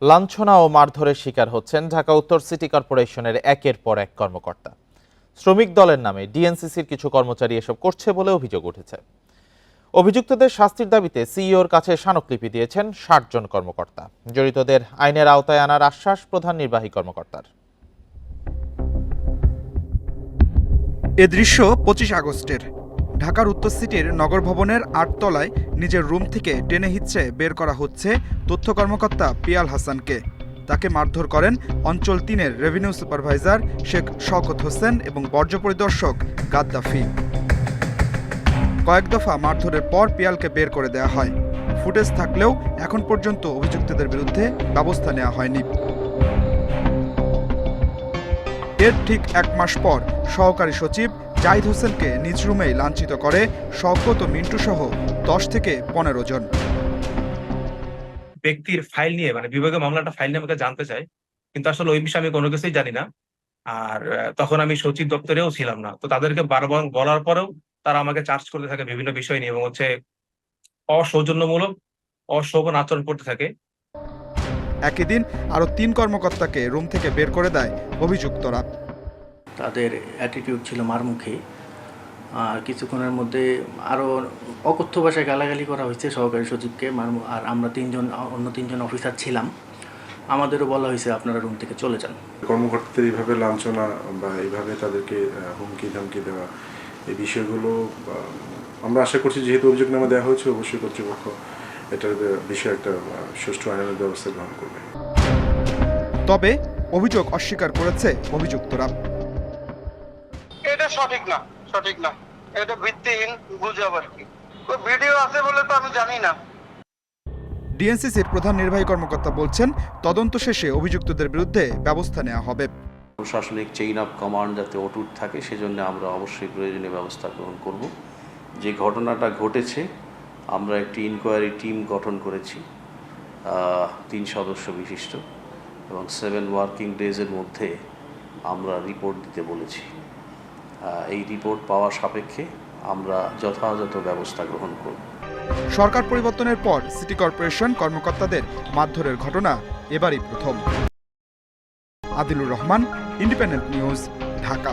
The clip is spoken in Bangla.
লাঞ্ছনা ও মারধরের শিকার হচ্ছেন ঢাকা উত্তর সিটি কর্পোরেশনের একের পর এক কর্মকর্তা। শ্রমিক দলের নামে ডিএনসিসির কিছু কর্মচারী এসব করছে বলে অভিযোগ উঠেছে। অভিযুক্তদের শাস্তির দাবিতে সিইওর কাছে স্মারকলিপি দিয়েছেন ৬০ জন কর্মকর্তা। জড়িতদের আইনের আওতায় আনার আশ্বাস প্রধান নির্বাহী কর্মকর্তার। এ দৃশ্য ২৫ আগস্টের। ঢাকার উত্তর সিটির নগর ভবনের ৮ তলায় নিজের রুম থেকে টেনে হিঁচড়ে বের করা হচ্ছে তথ্য কর্মকর্তা পিয়াল হাসানকে। তাকে মারধর করেন অঞ্চল ৩-এর রেভিনিউ সুপারভাইজার শেখ শওকত হোসেন এবং বর্জ্য পরিদর্শক গাদ্দাফি। কয়েক দফা মারধরের পর পিয়ালকে বের করে দেওয়া হয়। ফুটেজ থাকলেও এখন পর্যন্ত অভিযুক্তদের বিরুদ্ধে ব্যবস্থা নেওয়া হয়নি। এর ঠিক ১ মাস পর সহকারী সচিব জাহিদ হোসেনকে নিজ রুমেই লাঞ্ছিত করে শওকত ও মিন্টু সহ ১০ থেকে ১৫ জন। ব্যক্তির ফাইল নিয়ে বিভাগীয় মামলাটা ফাইল নিয়ে আমাকে জানতে চাই, কিন্তু আসলে ওই বিষয়ে আমি কোনো কিছুই জানি না। আর তখন আমি সচিব দপ্তরেও ছিলাম না, তো তাদেরকে বারবার বলার পরেও তারা আমাকে চার্জ করতে থাকে বিভিন্ন বিষয় নিয়ে এবং অসৌজন্যমূলক অশোভন আচরণ করতে থাকে। একই দিন আরও ৩ কর্মকর্তাকে রুম থেকে বের করে দেয় অভিযুক্তরা। তাদের অ্যাটিটিউড ছিল মারমুখী। আর কিছুক্ষণের মধ্যে আরও অকথ্য ভাষায় গালাগালি করা হয়েছে সহকারী সচিবকে। আর আমরা অন্য তিনজন অফিসার ছিলাম, আমাদেরও বলা হয়েছে আপনারা রুম থেকে চলে যান। কর্মকর্তাদের এইভাবে লাঞ্ছনা বা এইভাবে তাদেরকে হুমকি ধমকি দেওয়া, এই বিষয়গুলো আমরা আশা করছি যেহেতু অভিযোগনামা দেওয়া হয়েছে, অবশ্যই কর্তৃপক্ষ এটার বিষয়ে একটা সুষ্ঠু আইনের ব্যবস্থা গ্রহণ করবে। তবে অভিযোগ অস্বীকার করেছে অভিযুক্তরা। এটা সঠিক না, এটা ভিত্তিহীন গুজব আর কি। ভিডিও আছে বলে তো আমি জানি না। ডিএনসিসির প্রধান নির্বাহী কর্মকর্তা বলছেন, তদন্ত শেষে অভিযুক্তদের বিরুদ্ধে ব্যবস্থা নেওয়া হবে। প্রশাসনিক চেইন অফ কমান্ড যাতে অটুট থাকে সেজন্য আমরা অবশ্যই প্রয়োজনীয় ব্যবস্থা গ্রহণ করব। যে ঘটনাটা ঘটেছে, আমরা একটি ইনকোয়ারি টিম গঠন করেছি ৩ সদস্য বিশিষ্ট, এবং 7 ওয়ার্কিং ডেজের মধ্যে আমরা রিপোর্ট দিতে বলেছি। এই রিপোর্ট পাওয়া সাপেক্ষে আমরা যথাযথ ব্যবস্থা গ্রহণ করব। সরকার পরিবর্তনের পর সিটি কর্পোরেশন কর্মকর্তাদের মারধরের ঘটনা এবারই প্রথম। Adilur Rahman, independent news, Dhaka.